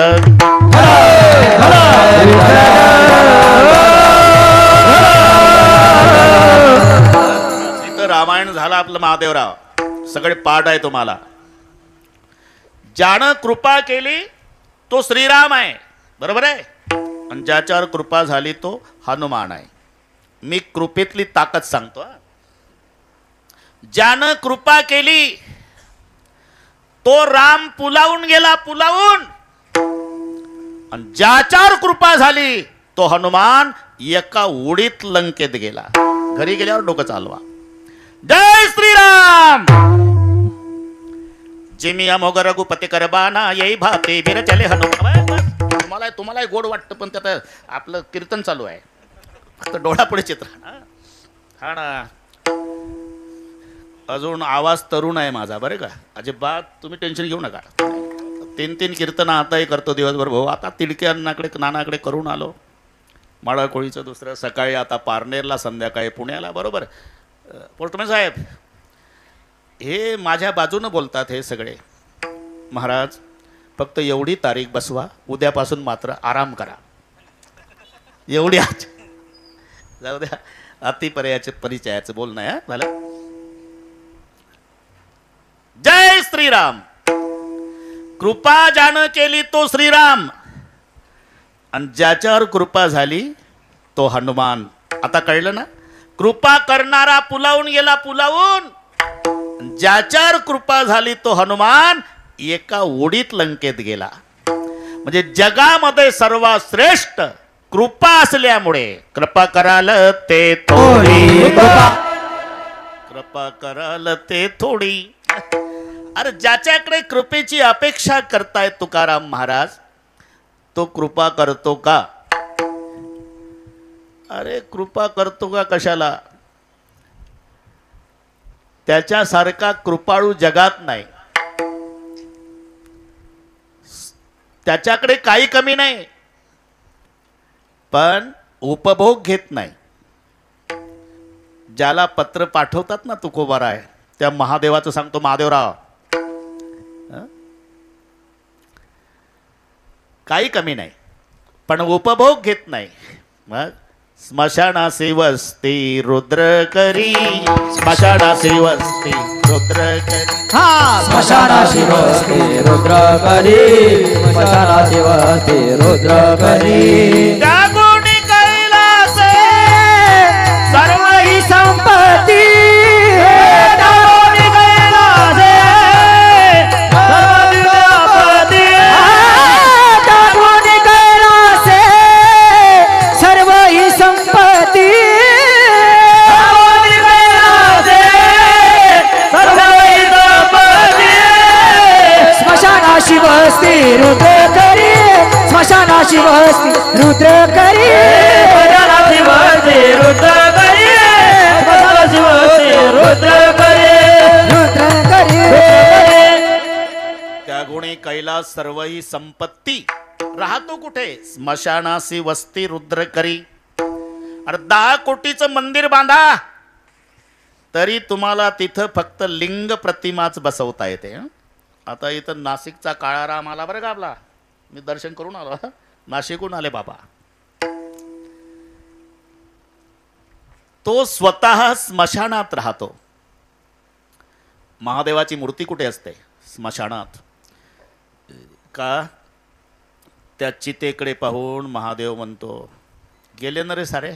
इथं रामायण झालं आपलं महादेवराव, सगळे पाठ आहे तुम्हाला. ज्यानं कृपा केली तो श्रीराम आहे, बरोबर आहे, आणि ज्याच्यावर कृपा झाली तो हनुमान आहे. मी कृपेतली ताकद सांगतो. ज्यानं कृपा केली तो राम पुलावून गेला, पुलावून. आणि ज्याच्यावर कृपा झाली तो हनुमान एका उडीत लंकेत गेला. घरी गेल्यावर डोकं चालवा. जय श्रीराम. जिमी अमोघ रघुपती करबाना येई भाते बिर चले हनुमान. तुम्हाला गोड वाटतं, पण त्यात आपलं कीर्तन चालू आहे, फक्त डोळापुढे चित्र. हा ना, अजून आवाज तरुण आहे माझा, बरे का, अजिबात तुम्ही टेन्शन घेऊ नका. 3 कीर्तन आताही करतो दिवसभर भाऊ. आता तिडक्यांनाकडे नानाकडे करून आलो, माळाकोळीचं दुसरं, सकाळी आता पारनेरला, संध्याकाळी पुण्याला, बरोबर. पोस्टमॅन साहेब हे माझ्या बाजूनं बोलतात हे सगळे. महाराज फक्त एवढी तारीख बसवा, उद्यापासून मात्र आराम करा, एवढी आज. जाऊ द्या, अतिपर्याचे परिचयाचं बोलणं आहे झालं. जय श्रीराम. कृपा ज्यानं केली तो श्रीराम, आणि ज्याच्यावर कृपा झाली तो हनुमान. आता कळलं ना? कृपा करणारा पुलावून गेला, पुलावून. ज्याच्यावर कृपा झाली तो हनुमान एका उडीत लंकेत गेला. म्हणजे जगामध्ये सर्वात श्रेष्ठ कृपा असल्यामुळे, कृपा कराल ते थोडी, कृपा कराल ते थोडी. अरे ज्याच्याकडे कृपेची अपेक्षा करतायत तुकाराम महाराज, तो कृपा करतो का? अरे कृपा करतो का कशाला? त्याच्यासारखा कृपाळू जगात नाही. त्याच्याकडे काही कमी नाही, पण उपभोग घेत नाही. ज्याला पत्र पाठवतात ना तुकोबाराय, त्या महादेवाचं सांगतो, महादेवराव काही कमी नाही, पण उपभोग घेत नाही. मग स्मशानासी वस्ती रुद्र करी, स्मशानासी वस्ती रुद्र करी. हा स्मशानाशी वस्ती रुद्र करी, स्मशानाशी वस्ती रुद्र करी. त्या गुणी कैलासे सर्व ही संपत्ती, त्या गुणी कैलासे सर्व ही संपत्ती. त्या गुणी कैलासे सर्व ही संपत्ती, त्या गुणी कैलासे सर्व ही संपत्ती. स्मशानाशी वस्ती रुद्र करी, स्मशानाशी वस्ती रुद्र करी, स्मशानाशी वस्ती रुद्र करी, स्मशानाशी वस्ती रुद्र करी, रुद्र करी. त्या गुणी कैलास सर्व ही संपत्ती. राहतो कुठे? स्मशानासी वस्ती रुद्र करी. अरे 10 कोटीचं मंदिर बांधा तरी तुम्हाला तिथं फक्त लिंग प्रतिमाच बसवता येते. आता इथं नाशिकचा काळाराम आला बरं का आपला, मी दर्शन करून आलो. नाशिकहून आले बाबा. तो स्वतः स्मशानात राहतो. महादेवाची मूर्ती कुठे असते? स्मशानात. का? त्या चितेकडे पाहून महादेव म्हणतो, गेले ना रे सारे.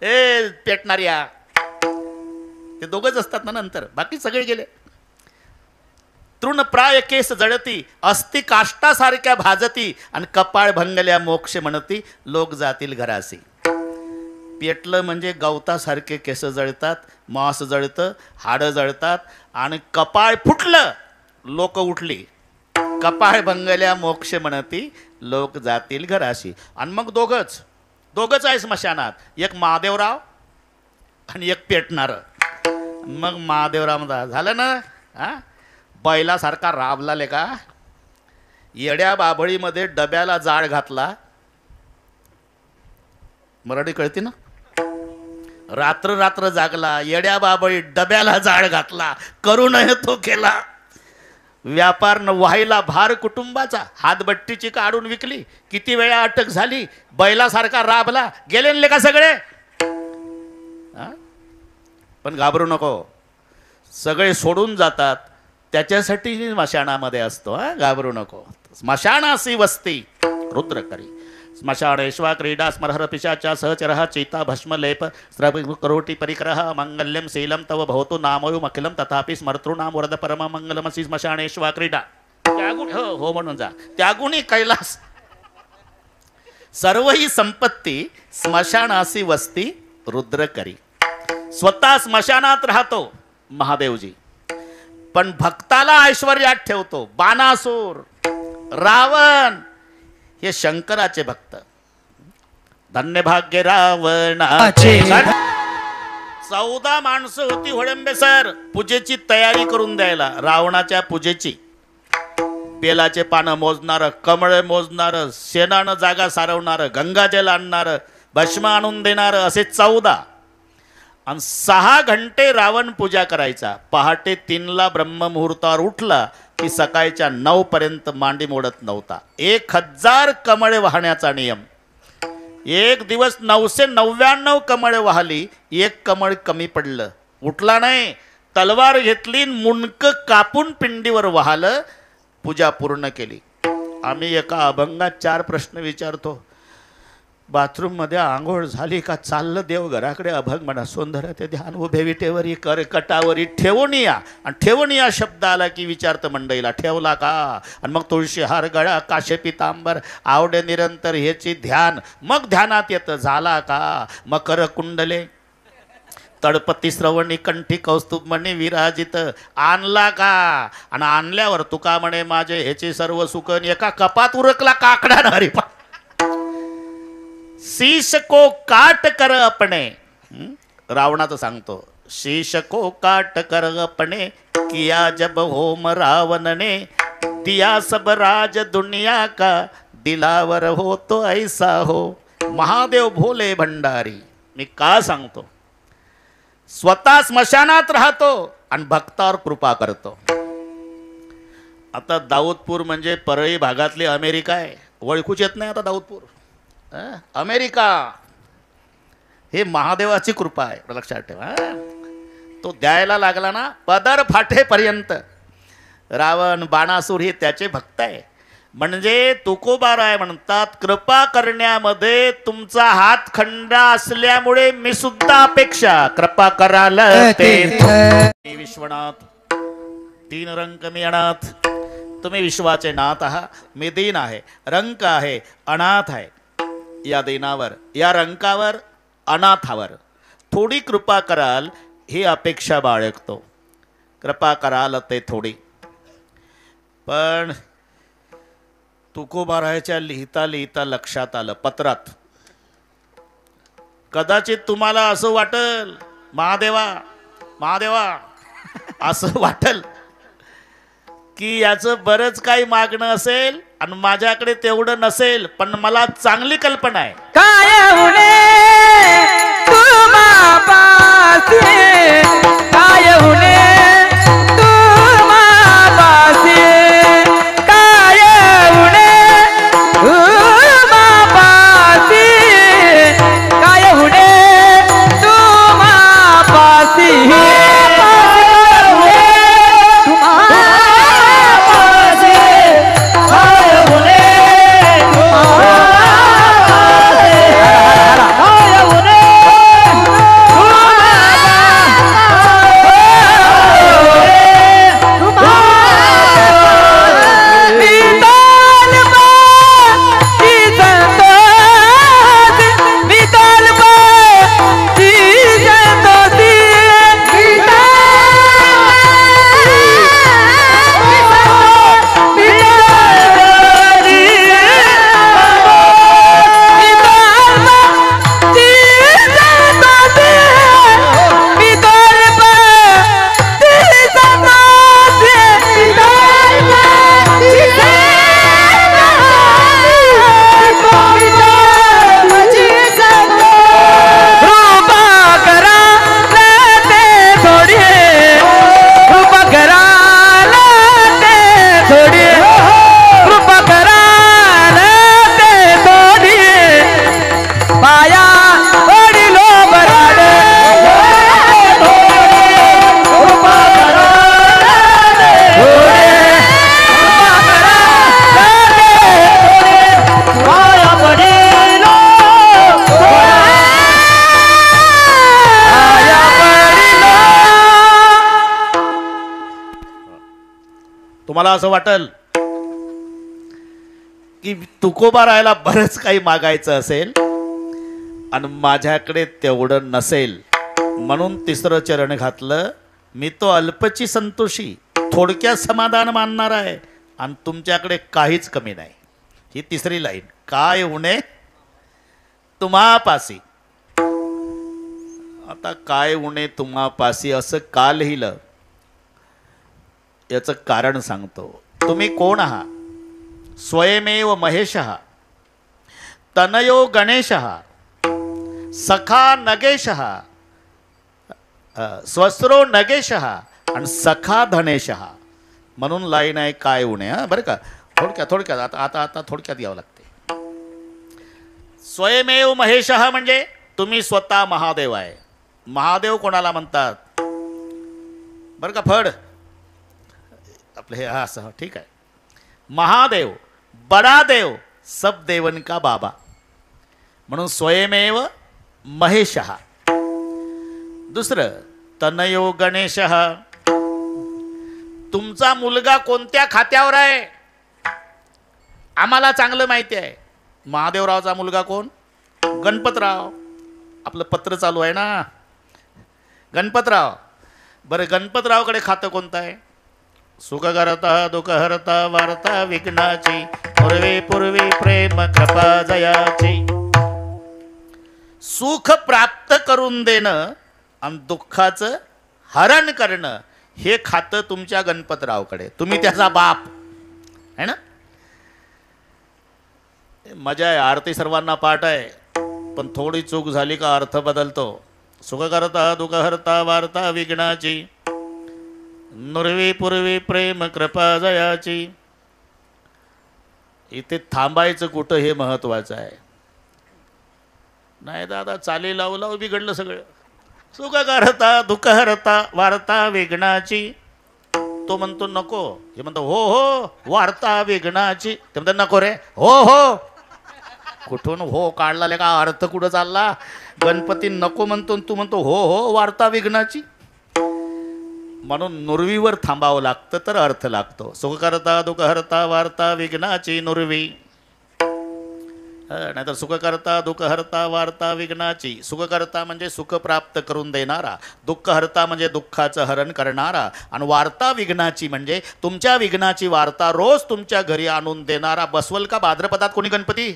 ए पेटणाऱ्या, ते दोघच असतात ना, नंतर बाकी सगळे गेले. तृणप्राय केस जळती, अस्ति काष्टासारख्या भाजती, आणि कपाळ भंगल्या मोक्ष म्हणती, लोक जातील घरासी. पेटलं म्हणजे गवतासारखे केस जळतात, मांस जळतं, हाडं जळतात, आणि कपाळ फुटलं, लोक उठली. कपाळ भंगल्या मोक्ष म्हणती, लोक जातील घराशी. आणि मग दोघच आहे स्मशानात, एक महादेवराव आणि एक पेटणार. मग महादेवराव म्हणता, झालं ना, हा बैलासारखा राबला लेका, येड्या बाभळीमध्ये डब्याला जाळ घातला. मराठी कळते ना? रात्र रात्र जागला, येड्या बाबळी डब्याला जाळ घातला, करू नये तो केला. व्यापार न व्हायला भार कुटुंबाचा, हातबट्टीची काढून विकली, किती वेळा अटक झाली, बैलासारखा राबला. गेले ना लेका सगळे. पण घाबरू नको, सगळे सोडून जातात, त्याच्यासाठी स्मशानामध्ये असतो. घाबरू नको. स्मशानासी वस्ती रुद्र करी, स्मशानेश्वा क्रीडा स्मरहर पिशाचा सहचरः चेता भस्म लेप करोटी परिकरः मंगल्यम शीलम तव भवतु नामयो अखिलम तथापि स्मर्तॄणाम वरद परम मंगलमसी स्मशानेश्वा क्रीडा. त्यागुणी हो म्हणून जा. त्यागुणी कैलास सर्व ही संपत्ती, स्मशानासी वस्ती रुद्र करी. स्वतः स्मशानात राहतो महादेवजी, पण भक्ताला ऐश्वर्यात ठेवतो. बाणासूर, रावण हे शंकराचे भक्त. धन्य भाग्य रावणाचे. 14 माणसं होती होळंबे सर पूजेची तयारी करून द्यायला, रावणाच्या पूजेची. बेलाचे पानं मोजणारं, कमळ मोजणारं, शेणानं जागा सारवणारं, गंगाजल आणणारं, भस्म आणून देणारं, असे 14. आणि 6 घंटे रावण पूजा करायचा. पहाटे 3ला ब्रह्ममुहूर्तावर उठला की सकाळच्या 9 पर्यंत मांडी मोडत नव्हता. 1000 कमळे वाहण्याचा नियम. एक दिवस 999 कमळे वाहली, 1 कमळ कमी पडलं, उठला नाही. तलवार घेतली, मुंडक कापून पिंडीवर वाहलं, पूजा पूर्ण केली. आम्ही एका अभंगात 4 प्रश्न विचारतो. बाथरूममध्ये आंघोळ झाली का चाललं देवघराकडे, अभंग म्हणा. सुंदर ते ध्यान उभे विटेवरी करकटावरी ठेवून या. आणि ठेवून या शब्द आला की विचारतं मंडईला, ठेवला का? आणि मग तुळशी हार गळा काशे पितांबर आवडे निरंतर ह्याची ध्यान. मग ध्यानात येतं, झाला का? मकर कुंडले तळपती श्रवणी कंठी कौस्तुभ म्हणे विराजित, आणला का? आणि आणल्यावर तुका म्हणे माझे ह्याची सर्व सुकन, एका कपात उरकला काकडा हरिपा. शीश को काट कर अपने रावणाचं सांगतो, शीश को काट करपणे किया जब होम रावण ने, दिया सब राज दुनिया का, दिलावर हो तो ऐसा हो. महादेव भोले भंडारी. मी का सांगतो, स्वतः स्मशानात राहतो आणि भक्तावर कृपा करतो. आता दाऊदपूर म्हणजे परळी भागातली अमेरिका आहे. ओळखूच येत नाही आता दाऊदपूर. अमेरिका हे महादेवाची कृपा आहे, लक्षात ठेवा. तो द्यायला लागला ना पदर फाटेपर्यंत. रावण बाणासूर हे त्याचे भक्त आहे. म्हणजे तुकोबाराय म्हणतात, कृपा करण्यामध्ये तुमचा हात खंडा असल्यामुळे मी सुद्धा अपेक्षा कृपा कराल ते. विश्वनाथ तीन रंग मी अनाथ. तुम्ही विश्वाचे नाथ आहात. मी दीन आहे, रंक आहे, अनाथ आहे. या दीनावर, या रंकावर, अनाथावर थोडी कृपा कराल ही अपेक्षा बाळगतो. कृपा कराल ते थोडी. पण तुकोबारायच्या लिहिता लिहिता लक्षात आलं पत्रात, कदाचित तुम्हाला असं वाटल, महादेवा महादेवा असं वाटल की याचं बरंच काही मागणं असेल आणि माझ्याकडे तेवढं नसेल. पण मला चांगली कल्पना आहे. काय उणे तुम्हा पासी, काय उणे तुम्हा पासी, काय उणे तुम्हा पासी, काय उणे तुम्हा पासी, तुम्हाला असं वाटल की तुकोबारायला बरंच काही मागायचं असेल आणि माझ्याकडे तेवढं नसेल, म्हणून तिसरं चरण घातलं. मी तो अल्पची संतोषी, थोडक्यात समाधान मानणार आहे आणि तुमच्याकडे काहीच कमी नाही. ही तिसरी लाईन. काय उणे तुम्हा पासी. आता काय उणे तुम्हा पासी असं का लिहिलं याचं कारण सांगतो. तुम्ही कोण आहात? स्वयमेव महेशः, तनयो गणेशः, सखा नगेशः, स्वस्रो नगेशः आणि सखा धनेशः. म्हणून लाईन आहे काय उणे. बरं का, थोडक्यात आता आता आता थोडक्यात यावं लागते. स्वयमेव महेशः म्हणजे तुम्ही स्वतः महादेव आहे. महादेव कोणाला म्हणतात बरं का? फड आपलं हे असं ठीक आहे. महादेव बडा देव, सब देवन का बाबा. म्हणून स्वयमेव महेशः. दुसरं तनयो गणेशः. तुमचा मुलगा कोणत्या खात्यावर आहे आम्हाला चांगलं माहिती आहे. महादेवरावचा मुलगा कोण? गणपतराव. आपलं पत्र चालू आहे ना, गणपतराव. बरं, गणपतरावकडे खातं कोणतं आहे? सुखकरता दुःखहरता वार्ता विघ्नाची, पूर्वी पूर्वी प्रेम कृपा जयाची. सुख प्राप्त करून देणं आणि दुःखाचं हरण करणं हे खातं तुमच्या गणपतरावकडे. तुम्ही त्याचा बाप है ना. मजा आहे. आरती सर्वांना पाठ आहे, पण थोडी चूक झाली का अर्थ बदलतो. सुख करता दुःख हरता वार्ता विघ्नाची, नुरवी पूर्वी प्रेम कृपा जयाची. इथे थांबायचं कुठं हे महत्वाचं आहे. नाही दादा चाली लावू लावू बिघडलं सगळं. सुख करता दुःख हरता वार्ता विघ्नाची. तो म्हणतो नको, हे म्हणतो हो हो वार्ता विघ्नाची. ते म्हणतो नको रे, हो हो. कुठून हो काढला का अर्थ कुठं चालला. गणपती नको म्हणतो, तू म्हणतो हो हो वार्ता विघ्नाची. म्हणून नुरवीवर थांबावं लागतं तर अर्थ लागतो. सुख करता दुःख हरता वार्ता विघ्नाची नुरवी. नाहीतर सुख करता दुःख हरता वार्ता विघ्नाची. सुख करता म्हणजे सुख प्राप्त करून देणारा, दुःख हरता म्हणजे दुःखाचं हरण करणारा, आणि वार्ता विघ्नाची म्हणजे तुमच्या विघ्नाची वार्ता रोज तुमच्या घरी आणून देणारा. बसवल का भाद्रपदात कोणी गणपती.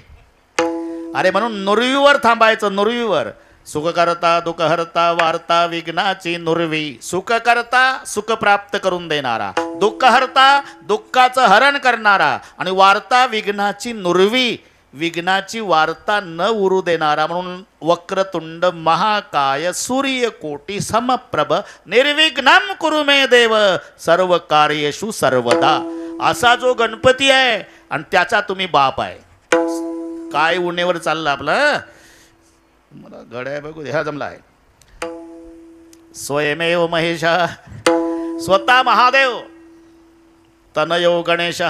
अरे म्हणून नुरवीवर थांबायचं. नुरवीवर सुख करता दुःख हरता वार्ता विघ्नाची नुरवी. सुख करता सुख प्राप्त करून देणारा, दुःख हरता दुःखाचं हरण करणारा, आणि वार्ता विघ्नाची नुरवी. विघ्नाची वार्ता न उरू देणारा. म्हणून वक्रतुंड महाकाय सूर्यकोटी समप्रभ निर्विघ्नं कुरु मे देव सर्व कार्येषु सर्वदा. असा जो गणपती आहे आणि त्याचा तुम्ही बाप आहे. काय उन्हेवर चाललं आपलं. मला घड्या बघू दे. हा जमला आहे. स्वयमेव महेश स्वतः महादेव तनयो गणेश.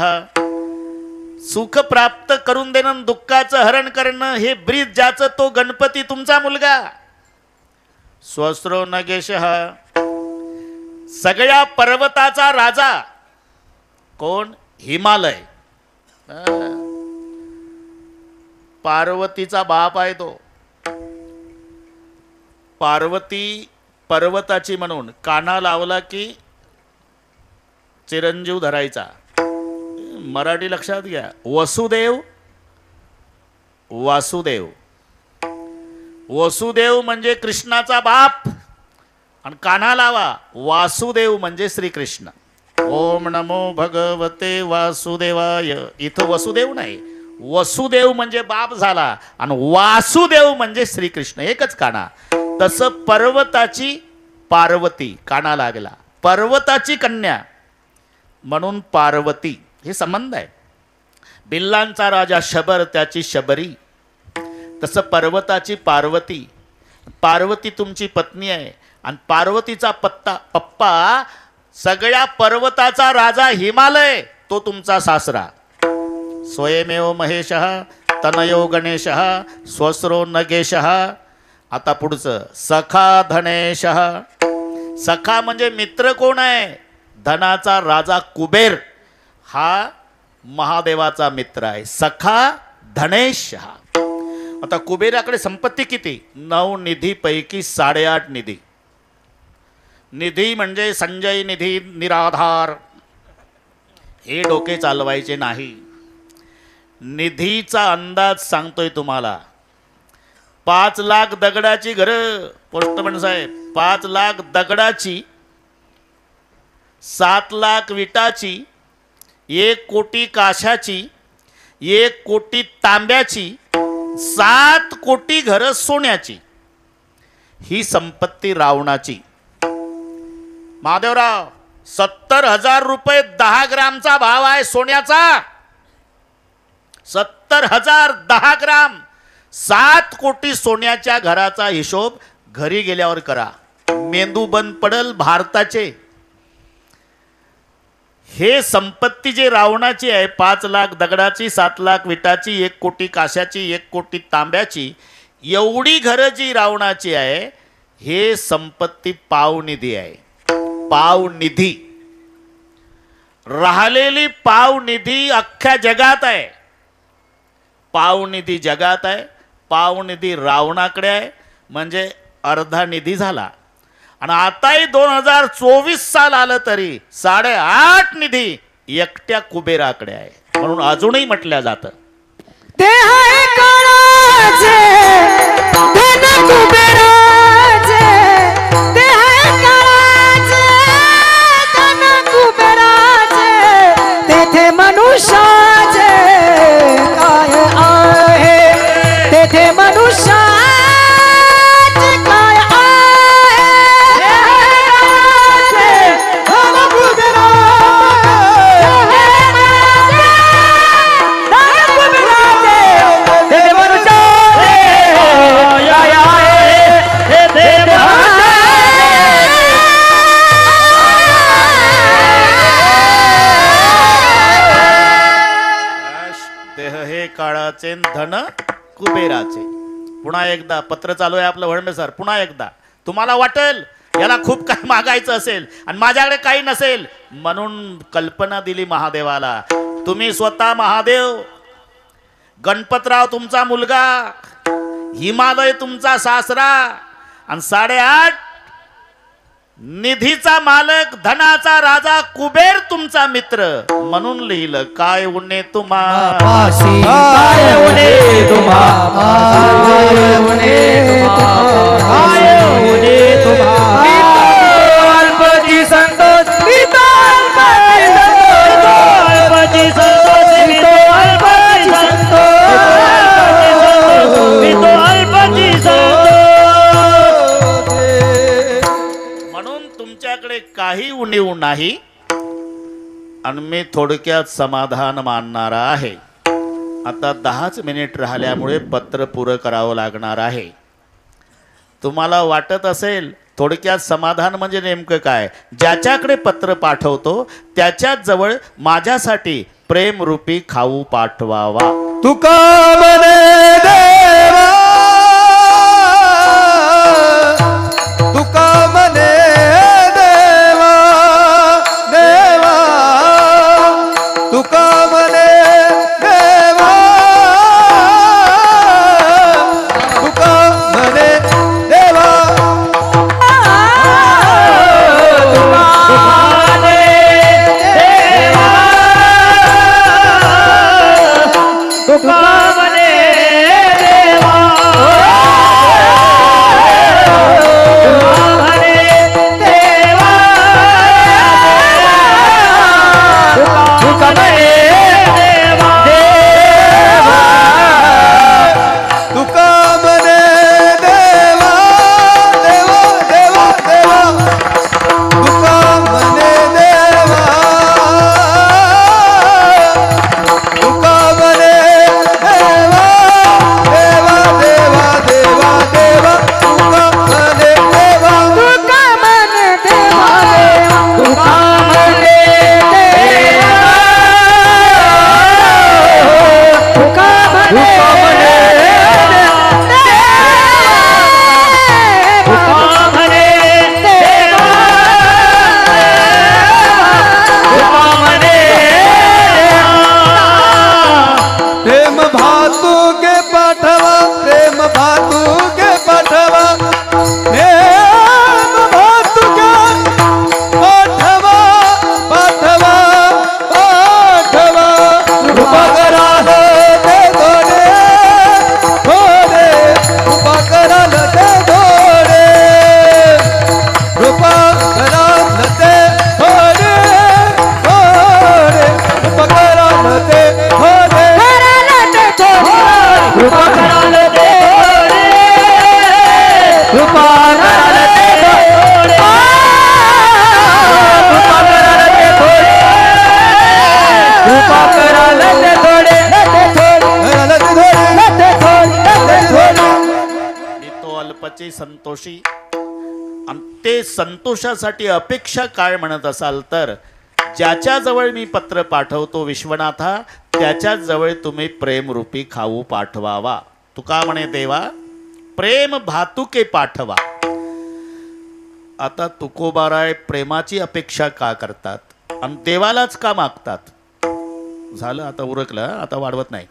सुख प्राप्त करून देणं दुःखाचं हरण करणं हे ब्रीद ज्याचं तो गणपती तुमचा मुलगा. स्वस्रो नगेश सगळ्या पर्वताचा राजा कोण. हिमालय. पार्वतीचा बाप आहे तो. पार्वती पर्वताची म्हणून काना लावला की चिरंजीव धरायचा. मराठी लक्षात घ्या. वसुदेव वासुदेव. वसुदेव म्हणजे कृष्णाचा बाप आणि काना लावा. वासुदेव म्हणजे श्रीकृष्ण. ओम नमो भगवते वासुदेवाय. इथं वसुदेव नाही, वसुदेव म्हणजे बाप झाला आणि वासुदेव म्हणजे श्रीकृष्ण. एकच काना. तसं पर्वताची पार्वती काना लागला. पर्वताची कन्या म्हणून पार्वती. हे संबंध आहे. बिल्लांचा राजा शबर त्याची शबरी. तसं पर्वताची पार्वती. पार्वती तुमची पत्नी आहे आणि पार्वतीचा पप्पा सगळ्या पर्वताचा राजा हिमालय तो तुमचा सासरा. स्वयमेव महेश तनयो गणेश स्वस्रो नगेश. आता पुढचं सखा धनेश. सखा म्हणजे मित्र कोण आहे. धनाचा राजा कुबेर हा महादेवाचा मित्र आहे. सखा धनेश. आता कुबेराकडे संपत्ती किती. 9 निधीपैकी 8.5 निधी. निधी म्हणजे संजय निधी निराधार हे डोके चालवायचे नाही. निधीचा अंदाज सांगतोय तुम्हाला. 5 लाख दगडाची घरं. पोस्टमन साहेब 5 लाख दगडाची, 7 लाख विटाची, 1 कोटी काशाची, 1 कोटी तांब्याची, 7 कोटी घरं सोन्याची. ही संपत्ती रावणाची. महादेवराव 70,000 रुपये 10 ग्रामचा भाव आहे सोन्याचा. 70,000 10 ग्राम. 7 कोटी सोन्याच्या घराचा हिशोब घरी गेल्यावर करा. मेंदू बंद पडल भारताचे. हे संपत्ती जे रावणाची आहे 5 लाख दगडाची, 7 लाख विटाची, 1 कोटी काशाची, 1 कोटी तांब्याची, एवढी घरं जी रावणाची आहे हे संपत्ती पावनिधी आहे. पावनिधी. राहिलेली पावनिधी अख्ख्या जगात आहे. पावनिधी जगात आहे. पावनिधी रावणाकडे आहे. म्हणजे अर्धा निधी झाला. आणि आताही 2024 साल आलं तरी 8.5 निधी एकट्या कुबेराकडे आहे. म्हणून अजूनही म्हटल्या जातं ते आहे काळाचे धन कुबेराचे ते आहे काळाचे धन कुबेराचे तेथे मनुष्याचे काय आहे तेथे मनुष्याचे काय आहे धन देह हे काळाचे धन कुबेराचे. पुन्हा एकदा पत्र चालू आहे आपलं वळंबे सर. पुन्हा एकदा तुम्हाला वाटेल याला खूप काही मागायचं असेल आणि माझ्याकडे काही नसेल म्हणून कल्पना दिली महादेवाला. तुम्ही स्वतः महादेव, गणपतराव तुमचा मुलगा, हिमालय तुमचा सासरा आणि 8.5 निधीचा मालक, धनाचा राजा कुबेर तुमचा मित्र म्हणून लिहिलं काय उणे तुम्हा काय उणे तुम्हा काय उणे तुम्हा अल्पची संतोष म्हणून तुमच्याकडे काही उणीव नाही आणि मी थोडक्यात समाधान मानणारा आहे. आता 10च मिनिट राहिल्यामुळे पत्र पुरं करावं लागणार आहे. तुम्हाला वाटत असेल थोडक्यात समाधान म्हणजे नेमकं काय, ज्याच्याकडे पत्र पाठवतो त्याच्याच जवळ माझ्यासाठी प्रेमरूपी खाऊ पाठवावा. तुका म्हणे देवा तुका म्हणे देवा देवा तुका म्हणे देवा तुका म्हणे देवा संतोषी आणि ते संतोषासाठी अपेक्षा काय म्हणत असाल तर ज्याच्याजवळ मी पत्र पाठवतो विश्वनाथा त्याच्याच जवळ तुम्ही प्रेमरूपी खाऊ पाठवावा. तुका म्हणे देवा प्रेम भातुके पाठवा. आता तुकोबाराय प्रेमाची अपेक्षा का करतात आणि देवालाच का मागतात? झालं आता उरकलं, आता वाढवत नाही.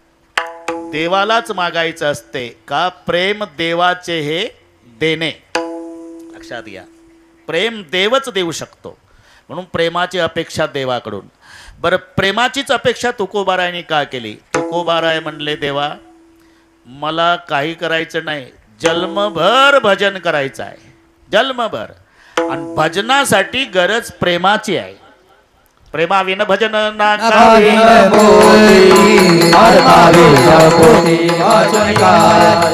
देवालाच मागायचं असते का? प्रेम देवाचे हे देणे. लक्षात घ्या, प्रेम देवच देऊ शकतो म्हणून प्रेमाची अपेक्षा देवाकडून. बरं, प्रेमाचीच अपेक्षा तुकोबारायने का केली? तुकोबाराय म्हणले देवा मला काही करायचं नाही, जन्मभर भजन करायचं आहे, जन्मभर. आणि भजनासाठी गरज प्रेमाची आहे. प्रेमाविन भजन ना करावे. अर्थाविन पोथी वाचून काय.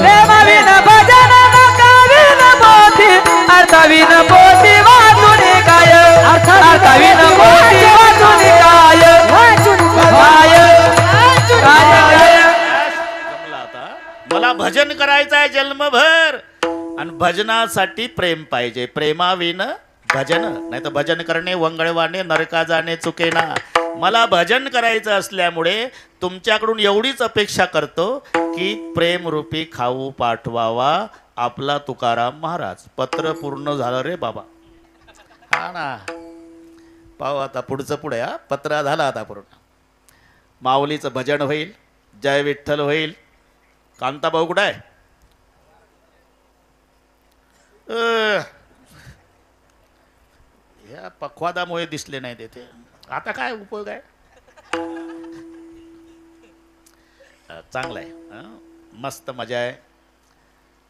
प्रेमाविन भजन नकाविन पोथी अर्थाविन पोथी वाचून काय. अर्थाविन पोथी वाचून काय. जमला आता. मला भजन करायचं आहे जन्मभर आणि भजनासाठी प्रेम पाहिजे. प्रेमाविन भजन, नाही तर भजन करणे वंगळवाने नरका जाणे चुकेना. मला भजन करायचं असल्यामुळे तुमच्याकडून एवढीच अपेक्षा करतो की प्रेमरूपी खाऊ पाठवावा आपला तुकाराम महाराज. पत्र पूर्ण झालं रे बाबा. हा ना, पाहू आता पुढचं पुढे. हा पत्र झालं आता पूर्ण. माऊलीचं भजन होईल, जय विठ्ठल होईल. कांताभाऊ कुठं आहे? या पखवादामुळे दिसले नाही तेथे. आता काय उपयोग आहे? चांगलं आहे. मस्त मजा आहे.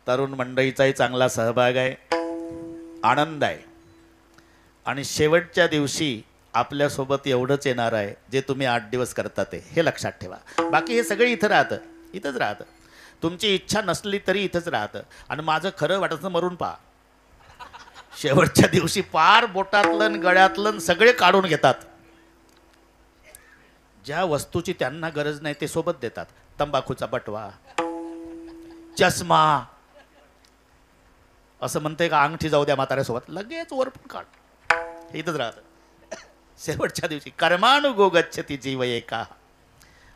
तरुण मंडळीचाही चांगला सहभाग आहे, आनंद आहे. आणि शेवटच्या दिवशी आपल्यासोबत एवढंच येणार आहे जे तुम्ही 8 दिवस करता ते, हे लक्षात ठेवा. बाकी हे सगळे इथं राहतं, इथंच राहतं. तुमची इच्छा नसली तरी इथंच राहतं. आणि माझं खरं वाटायचं मरून पहा. शेवटच्या दिवशी पार बोटातलं गळ्यातलं सगळे काढून घेतात. ज्या वस्तूची त्यांना गरज नाही ते सोबत देतात. तंबाखूचा बटवा, चष्मा, असं म्हणते का अंगठी जाऊ द्या म्हाताऱ्यासोबत, लगेच वर पण काढ. हे इथंच राहतं. शेवटच्या दिवशी कर्मानुगो गच्छति जीव एका.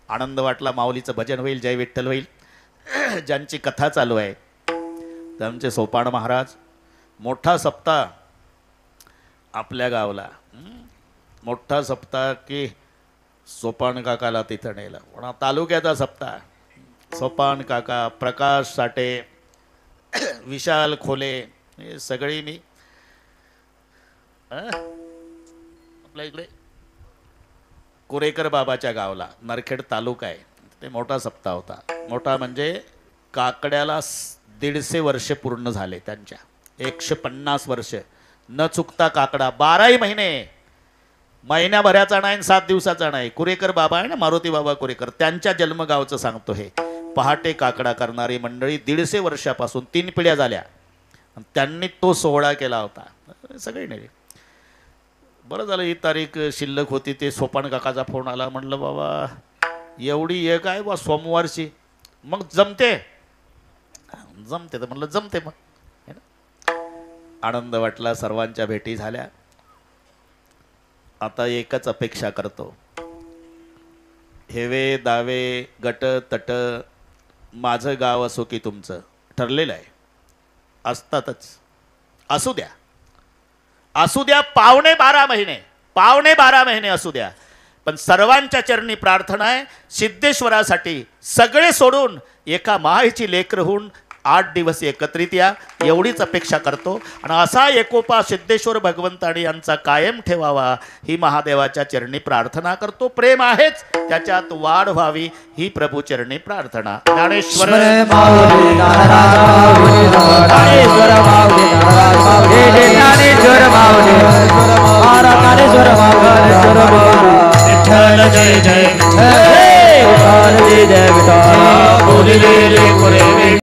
आनंद वाटला. माऊलीचं भजन होईल, जय विठ्ठल होईल. ज्यांची कथा चालू आहे त्यांचे सोपान महाराज. मोठा सप्ताह आपल्या गावला. मोठा सप्ताह की सोपान काकाला तिथं नेलं. पण तालुक्याचा सप्ताह. सोपान काका, प्रकाश साठे, विशाल खोले, हे सगळी मी आपल्या इकडे कुरेकर बाबाच्या गावला, नरखेड तालुका आहे, ते मोठा सप्ताह होता. मोठा म्हणजे काकड्याला 150 वर्ष पूर्ण झाले त्यांच्या. 150 वर्ष न चुकता काकडा 12 महिने, महिन्याभराचा नाही, 7 दिवसाचा नाही. कुरेकर बाबा आहे ना, मारुती बाबा कुरेकर, त्यांच्या जन्मगावचं सांगतो हे. पहाटे काकडा करणारी मंडळी 150 वर्षापासून 3 पिढ्या झाल्या. त्यांनी तो सोहळा केला होता. सगळे नेले. बरं झालं ही तारीख शिल्लक होती. ते सोपान काकाचा फोन आला. म्हणलं बाबा एवढी एक आहे बा सोमवारची, मग जमते तर म्हणलं जमते. मग आनंद वाटला. सर्वांच्या भेटी झाल्या. आता एकच अपेक्षा करतो, हेवे दावे गट तट माझं गाव असो की तुमचं ठरलेलं आहे, असतातच. असू द्या, असू द्या. पावणे 12 महिने असू द्या. पण सर्वांच्या चरणी प्रार्थना आहे, सिद्धेश्वरासाठी सगळे सोडून एका मायेची लेकरं होऊन 8 दिवस एकत्रित या, एवढीच अपेक्षा करतो. आणि असा एकोपा सिद्धेश्वर भगवंतानी यांचा कायम ठेवावा ही महादेवाच्या चरणी प्रार्थना करतो. प्रेम आहेच, त्याच्यात वाढ व्हावी ही प्रभू चरणी प्रार्थना. ज्ञानेश्वर